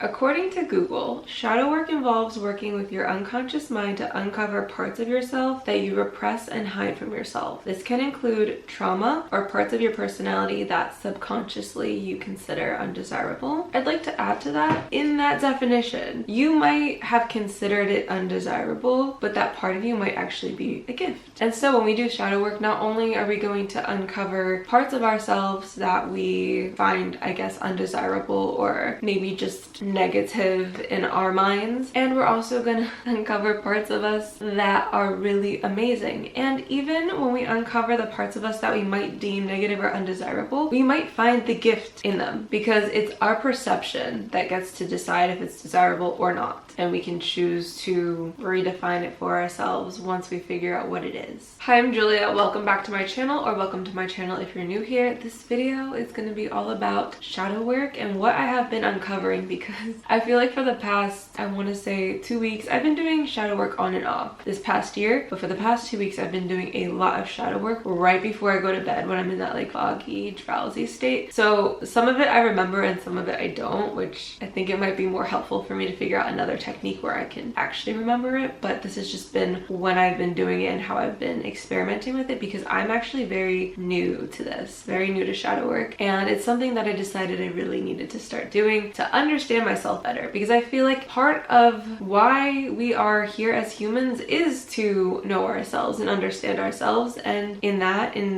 According to Google, shadow work involves working with your unconscious mind to uncover parts of yourself that you repress and hide from yourself. This can include trauma or parts of your personality that subconsciously you consider undesirable. I'd like to add to that, in that definition, you might have considered it undesirable, but that part of you might actually be a gift. And so when we do shadow work, not only are we going to uncover parts of ourselves that we find, I guess, undesirable or maybe just negative in our minds, and we're also going to uncover parts of us that are really amazing. And even when we uncover the parts of us that we might deem negative or undesirable, we might find the gift in them, because it's our perception that gets to decide if it's desirable or not, and we can choose to redefine it for ourselves once we figure out what it is. Hi, I'm Julia. Welcome back to my channel, or welcome to my channel if you're new here. This video is going to be all about shadow work and what I have been uncovering, because I feel like for the past, I want to say 2 weeks, I've been doing shadow work on and off this past year, but for the past 2 weeks I've been doing a lot of shadow work right before I go to bed when I'm in that like foggy, drowsy state. So some of it I remember and some of it I don't, which I think it might be more helpful for me to figure out another technique where I can actually remember it. But this has just been when I've been doing it and how I've been experimenting with it, because I'm actually very new to this, very new to shadow work, and it's something that I decided I really needed to start doing to understand myself better, because I feel like part of why we are here as humans is to know ourselves and understand ourselves, and in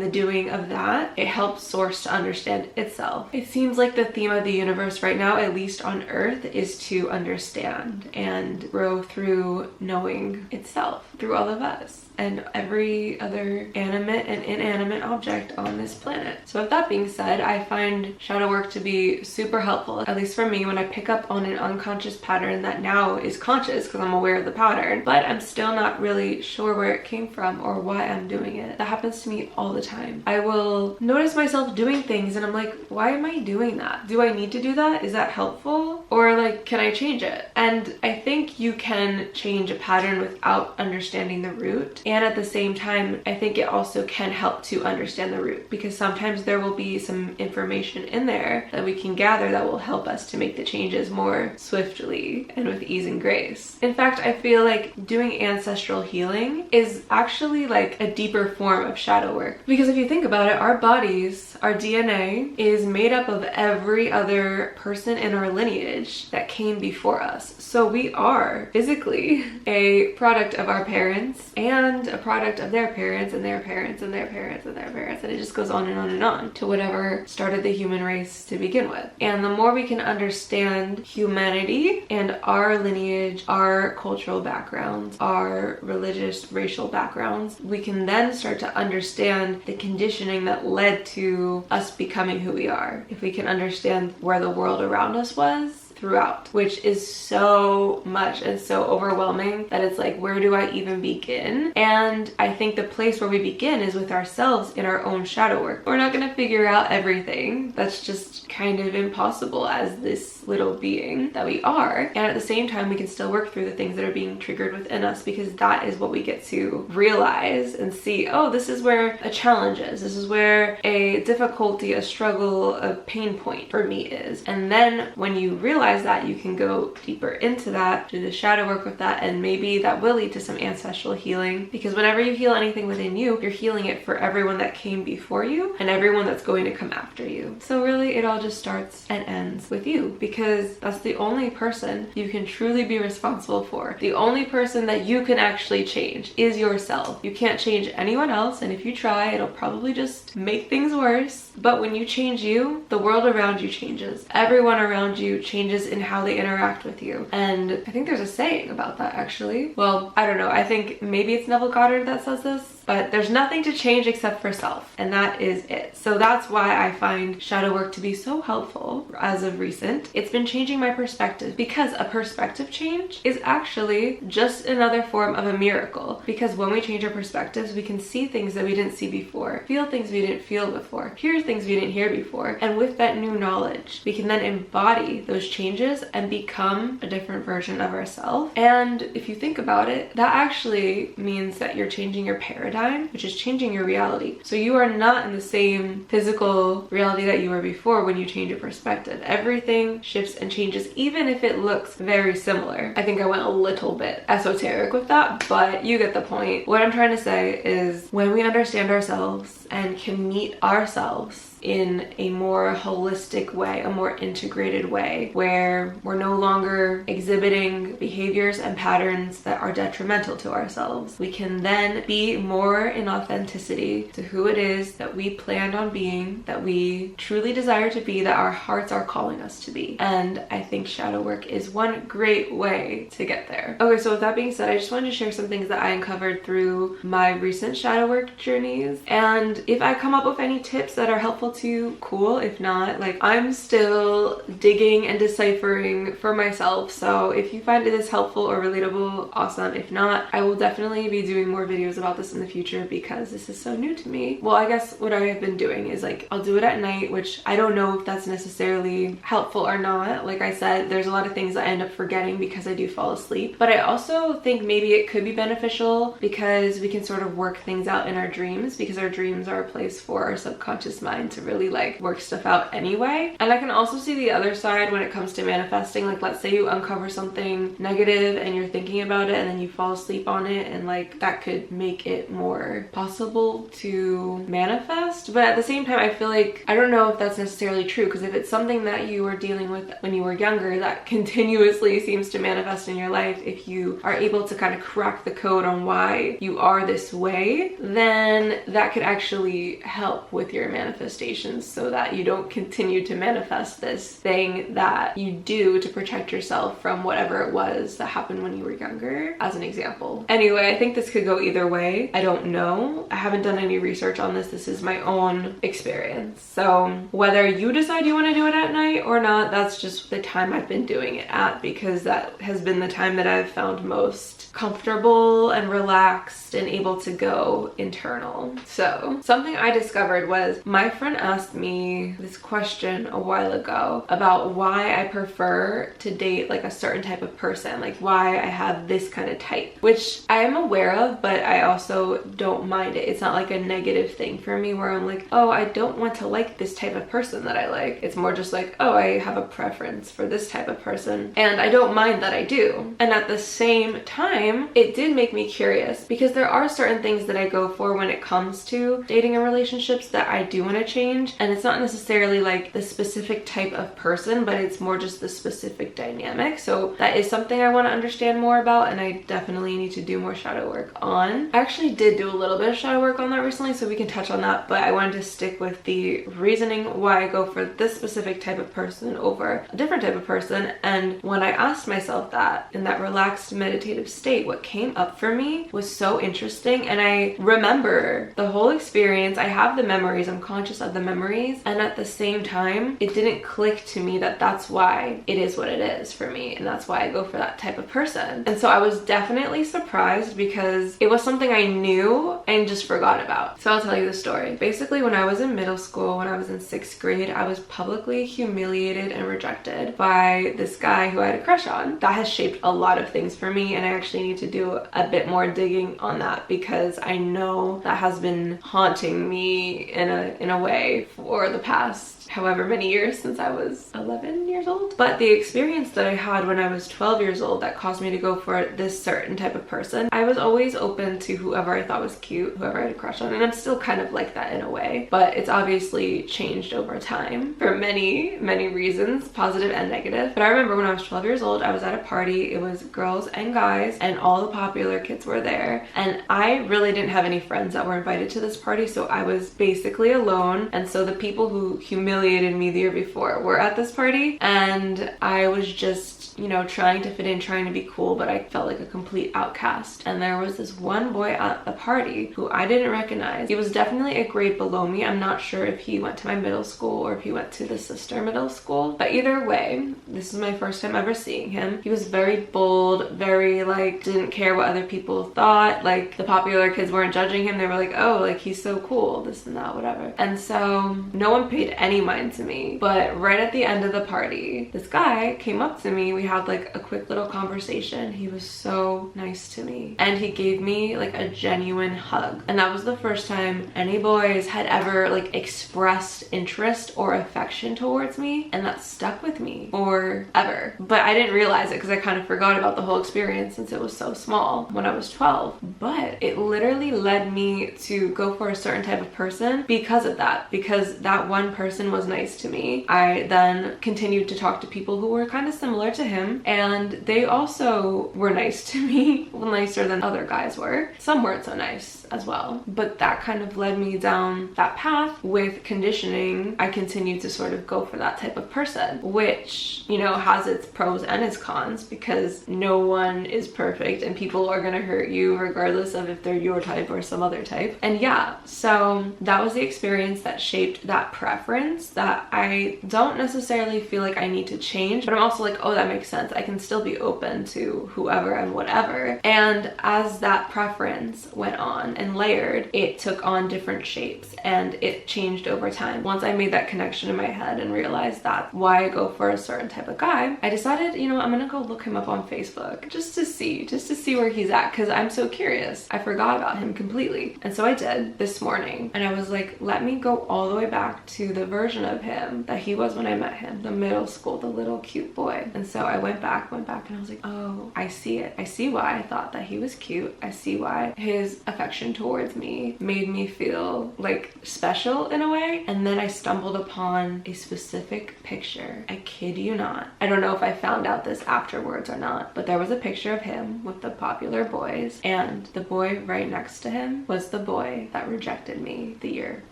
the doing of that, it helps source to understand itself. It seems like the theme of the universe right now, at least on Earth, is to understand and grow through knowing itself, through all of us and every other animate and inanimate object on this planet. So with that being said, I find shadow work to be super helpful, at least for me, when I pick up on an unconscious pattern that now is conscious because I'm aware of the pattern, but I'm still not really sure where it came from or why I'm doing it. That happens to me all the time. I will notice myself doing things and I'm like, why am I doing that? Do I need to do that? Is that helpful? Or like, can I change it? And I think you can change a pattern without understanding the root. And at the same time, I think it also can help to understand the root, because sometimes there will be some information in there that we can gather that will help us to make the changes more swiftly and with ease and grace. In fact, I feel like doing ancestral healing is actually like a deeper form of shadow work, because if you think about it, our bodies, our DNA is made up of every other person in our lineage that came before us. So we are physically a product of our parents and a product of their parents and their parents and their parents and their parents, and it just goes on and on and on to whatever started the human race to begin with. And the more we can understand humanity and our lineage, our cultural backgrounds, our religious, racial backgrounds, we can then start to understand the conditioning that led to us becoming who we are. If we can understand where the world around us was throughout, which is so much and so overwhelming that it's like, where do I even begin? And I think the place where we begin is with ourselves in our own shadow work. We're not going to figure out everything. That's just kind of impossible as this little being that we are. And at the same time, we can still work through the things that are being triggered within us, because that is what we get to realize and see, oh, this is where a challenge is. This is where a difficulty, a struggle, a pain point for me is. And then when you realize that, you can go deeper into that, do the shadow work with that, and maybe that will lead to some ancestral healing, because whenever you heal anything within you, you're healing it for everyone that came before you and everyone that's going to come after you. So really, it all just starts and ends with you, because that's the only person you can truly be responsible for. The only person that you can actually change is yourself. You can't change anyone else, and if you try, it'll probably just make things worse. But when you change you, the world around you changes. Everyone around you changes in how they interact with you. And I think there's a saying about that, actually. Well, I don't know. I think maybe it's Neville Goddard that says this. But there's nothing to change except for self, and that is it. So that's why I find shadow work to be so helpful as of recent. It's been changing my perspective, because a perspective change is actually just another form of a miracle. Because when we change our perspectives, we can see things that we didn't see before, feel things we didn't feel before, hear things we didn't hear before. And with that new knowledge, we can then embody those changes and become a different version of ourselves. And if you think about it, that actually means that you're changing your paradigm paradigm, which is changing your reality. So you are not in the same physical reality that you were before when you change your perspective. Everything shifts and changes, even if it looks very similar. I think I went a little bit esoteric with that, but you get the point. What I'm trying to say is when we understand ourselves and can meet ourselves in a more holistic way, a more integrated way, where we're no longer exhibiting behaviors and patterns that are detrimental to ourselves, we can then be more in authenticity to who it is that we planned on being, that we truly desire to be, that our hearts are calling us to be. And I think shadow work is one great way to get there. Okay, so with that being said, I just wanted to share some things that I uncovered through my recent shadow work journeys. And if I come up with any tips that are helpful to you, cool. If not, like, I'm still digging and deciphering for myself. So if you find this helpful or relatable, awesome. If not, I will definitely be doing more videos about this in the future because this is so new to me. Well, I guess what I have been doing is like, I'll do it at night, which I don't know if that's necessarily helpful or not. Like I said, there's a lot of things I end up forgetting because I do fall asleep. But I also think maybe it could be beneficial because we can sort of work things out in our dreams, because our dreams are a place for our subconscious mind to really like work stuff out anyway. And I can also see the other side when it comes to manifesting. Like, let's say you uncover something negative and you're thinking about it and then you fall asleep on it, and like that could make it more possible to manifest. But at the same time, I feel like I don't know if that's necessarily true, because if it's something that you were dealing with when you were younger that continuously seems to manifest in your life, if you are able to kind of crack the code on why you are this way, then that could actually help with your manifestations so that you don't continue to manifest this thing that you do to protect yourself from whatever it was that happened when you were younger, as an example. Anyway, I think this could go either way. I don't know. I haven't done any research on this. This is my own experience. So whether you decide you want to do it at night or not, that's just the time I've been doing it at, because that has been the time that I've found most comfortable and relaxed and able to go internal. So something I discovered was my friend asked me this question a while ago about why I prefer to date like a certain type of person, like why I have this kind of type, which I am aware of, but I also don't mind it. It's not like a negative thing for me where I'm like, oh, I don't want to like this type of person that I like. It's more just like, oh, I have a preference for this type of person, and I don't mind that I do. And at the same time, it did make me curious, because there are certain things that I go for when it comes to dating and relationships that I do want to change. And it's not necessarily like the specific type of person, but it's more just the specific dynamic. So that is something I want to understand more about, and I definitely need to do more shadow work on. I actually did do a little bit of shadow work on that recently, so we can touch on that, but I wanted to stick with the reasoning why I go for this specific type of person over a different type of person. And when I asked myself that in that relaxed meditative state, what came up for me was so interesting. And I remember the whole experience. I have the memories, I'm conscious of the memories, and at the same time it didn't click to me that that's why it is what it is for me, and that's why I go for that type of person. And so I was definitely surprised, because it was something I knew and just forgot about. So I'll tell you the story. Basically, when I was in middle school, when I was in 6th grade, I was publicly humiliated and rejected by this guy who I had a crush on. That has shaped a lot of things for me, and I actually need to do a bit more digging on that, because I know that has been haunting me in a way for the past however many years, since I was 11 years old. But the experience that I had when I was 12 years old that caused me to go for this certain type of person, I was always open to whoever I thought was cute, whoever I had a crush on, and I'm still kind of like that in a way, but it's obviously changed over time for many reasons, positive and negative. But I remember when I was 12 years old, I was at a party. It was girls and guys, and all the popular kids were there, and I really didn't have any friends that were invited to this party, so I was basically alone. And so the people who humiliated me the year before were at this party, and I was just, you know, trying to fit in, trying to be cool, but I felt like a complete outcast. And there was this one boy at the party who I didn't recognize. He was definitely a grade below me. I'm not sure if he went to my middle school or if he went to the sister middle school, but either way, this is my first time ever seeing him. He was very bold, very like, didn't care what other people thought. Like, the popular kids weren't judging him. They were like, oh, like, he's so cool, this and that, whatever. And so no one paid any mind to me. But right at the end of the party, this guy came up to me. We had like a quick little conversation. He was so nice to me, and he gave me like a genuine hug, and that was the first time any boys had ever like expressed interest or affection towards me, and that stuck with me forever. But I didn't realize it because I kind of forgot about the whole experience since it was so small when I was 12. But it literally led me to go for a certain type of person because of that, because that one person was nice to me. I then continued to talk to people who were kind of similar to him, and they also were nice to me, well, nicer than other guys were. Some weren't so nice as well, but that kind of led me down that path. With conditioning, I continued to sort of go for that type of person, which, you know, has its pros and its cons, because no one is perfect and people are gonna hurt you regardless of if they're your type or some other type. And yeah, so that was the experience that shaped that preference that I don't necessarily feel like I need to change, but I'm also like, oh, that makes sense. I can still be open to whoever and whatever. And as that preference went on and layered, it took on different shapes and it changed over time. Once I made that connection in my head and realized that's why I go for a certain type of guy, I decided, you know, I'm gonna go look him up on Facebook just to see where he's at, because I'm so curious. I forgot about him completely. And so I did this morning, and I was like, let me go all the way back to the version of him that he was when I met him, the middle school, the little cute boy. And so I went back and I was like, oh, I see it. I see why I thought that he was cute. I see why his affection towards me made me feel like special in a way. And then I stumbled upon a specific picture. I kid you not. I don't know if I found out this afterwards or not, but there was a picture of him with the popular boys, and the boy right next to him was the boy that rejected me the year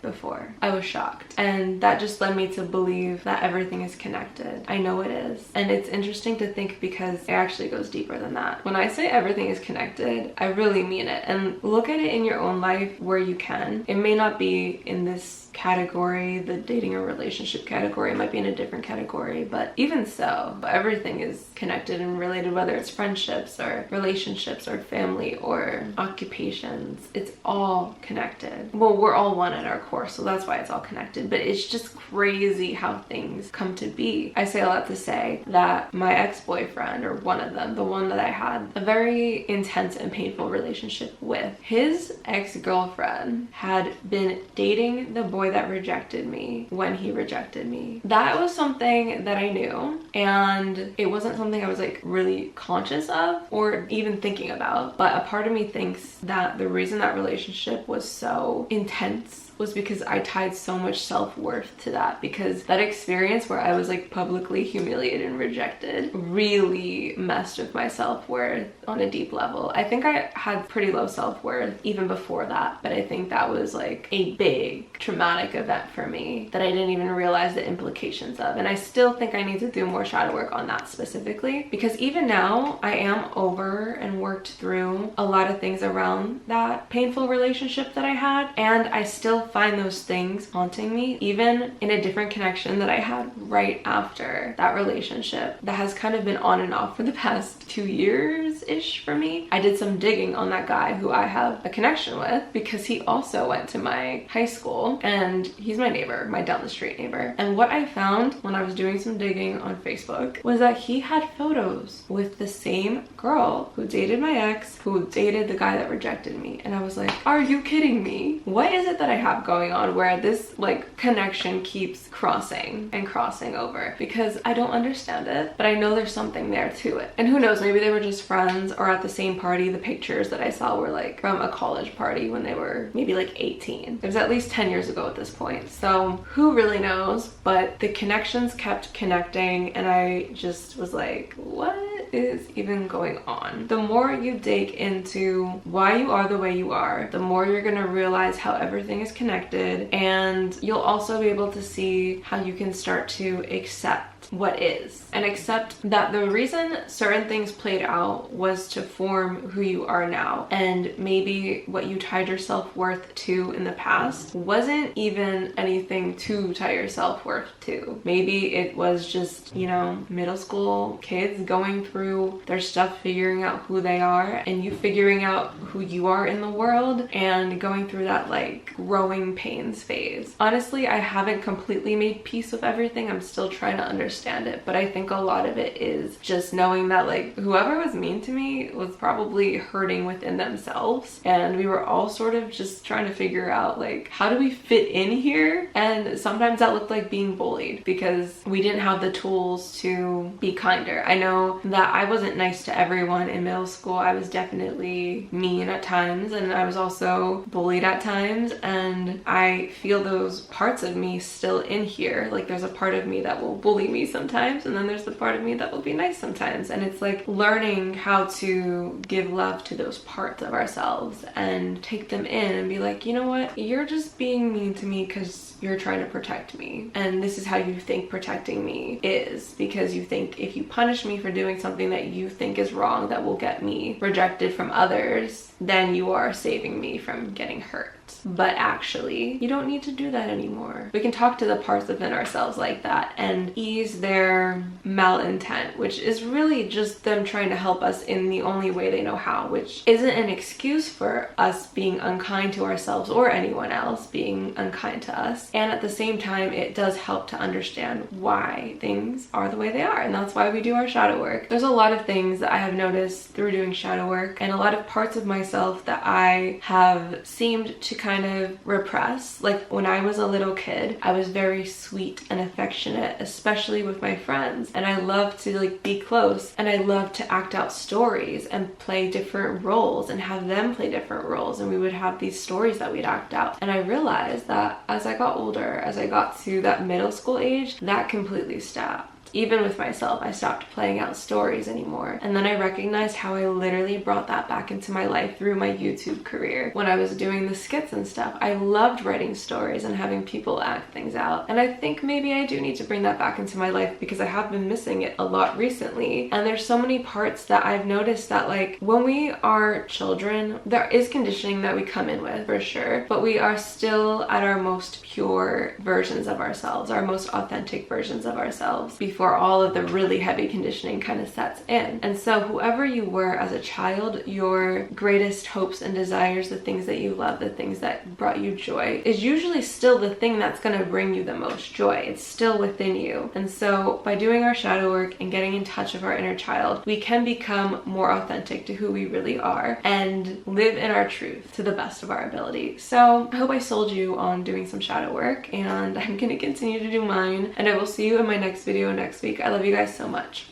before. I was shocked, and that just led me to believe that everything is connected. I know it is, and it's interesting to think because it actually goes deeper than that. When I say everything is connected, I really mean it. And look at it in your own life where you can. It may not be in this category, the dating or relationship category, it might be in a different category, but even so, everything is connected and related, whether it's friendships or relationships or family or occupations. It's all connected. Well, we're all one at our core, so that's why it's all connected, but it's just crazy how things come to be. I say all that to say that my ex-boyfriend, or one of them, the one that I had a very intense and painful relationship with, his ex-girlfriend had been dating the boy that rejected me when he rejected me. That was something that I knew, and it wasn't something I was like really conscious of or even thinking about, but a part of me thinks that the reason that relationship was so intense was because I tied so much self-worth to that, because that experience where I was like publicly humiliated and rejected really messed with my self-worth on a deep level. I think I had pretty low self-worth even before that, but I think that was like a big traumatic event for me that I didn't even realize the implications of. And I still think I need to do more shadow work on that specifically, because even now I am over and worked through a lot of things around that painful relationship that I had, and I still find those things haunting me, even in a different connection that I had right after that relationship that has kind of been on and off for the past 2 years-ish for me. I did some digging on that guy who I have a connection with because he also went to my high school, and he's my neighbor, my down the street neighbor. And what I found when I was doing some digging on Facebook was that he had photos with the same girl who dated my ex, who dated the guy that rejected me. And I was like, are you kidding me? What is it that I have going on where this like connection keeps crossing and crossing over? Because I don't understand it, but I know there's something there to it. And who knows, maybe they were just friends or at the same party. The pictures that I saw were like from a college party when they were maybe like 18. It was at least 10 years ago at this point. So who really knows? But the connections kept connecting, and I just was like, what is even going on? The more you dig into why you are the way you are, the more you're gonna realize how everything is connected, and you'll also be able to see how you can start to accept what is, and accept that the reason certain things played out was to form who you are now, and maybe what you tied your self-worth to in the past wasn't even anything to tie your self-worth to. Maybe it was just, you know, middle school kids going through their stuff, figuring out who they are, and you figuring out who you are in the world, and going through that like growing pains phase. Honestly, I haven't completely made peace with everything. I'm still trying to understand understand it. But I think a lot of it is just knowing that like whoever was mean to me was probably hurting within themselves, and we were all sort of just trying to figure out like, how do we fit in here? And sometimes that looked like being bullied because we didn't have the tools to be kinder. I know that I wasn't nice to everyone in middle school. I was definitely mean at times, and I was also bullied at times, and I feel those parts of me still in here. Like there's a part of me that will bully me sometimes, and then there's the part of me that will be nice sometimes. And it's like learning how to give love to those parts of ourselves and take them in and be like, you know what, you're just being mean to me because you're trying to protect me, and this is how you think protecting me is, because you think if you punish me for doing something that you think is wrong that will get me rejected from others, then you are saving me from getting hurt. But actually, you don't need to do that anymore. We can talk to the parts within ourselves like that and ease their malintent, which is really just them trying to help us in the only way they know how, which isn't an excuse for us being unkind to ourselves or anyone else being unkind to us. And at the same time, it does help to understand why things are the way they are. And that's why we do our shadow work. There's a lot of things that I have noticed through doing shadow work, and a lot of parts of myself that I have seemed to kind of repress. Like when I was a little kid, I was very sweet and affectionate, especially with my friends, and I loved to like be close, and I loved to act out stories and play different roles and have them play different roles, and we would have these stories that we'd act out. And I realized that as I got older, as I got to that middle school age, that completely stopped. Even with myself, I stopped playing out stories anymore. And then I recognized how I literally brought that back into my life through my YouTube career. When I was doing the skits and stuff, I loved writing stories and having people act things out. And I think maybe I do need to bring that back into my life because I have been missing it a lot recently. And there's so many parts that I've noticed that like when we are children, there is conditioning that we come in with for sure, but we are still at our most pure versions of ourselves, our most authentic versions of ourselves before all of the really heavy conditioning kind of sets in. And so whoever you were as a child, your greatest hopes and desires, the things that you love, the things that brought you joy, is usually still the thing that's going to bring you the most joy. It's still within you. And so by doing our shadow work and getting in touch with our inner child, we can become more authentic to who we really are and live in our truth to the best of our ability. So I hope I sold you on doing some shadow work, and I'm going to continue to do mine, and I will see you in my next video next week. I love you guys so much.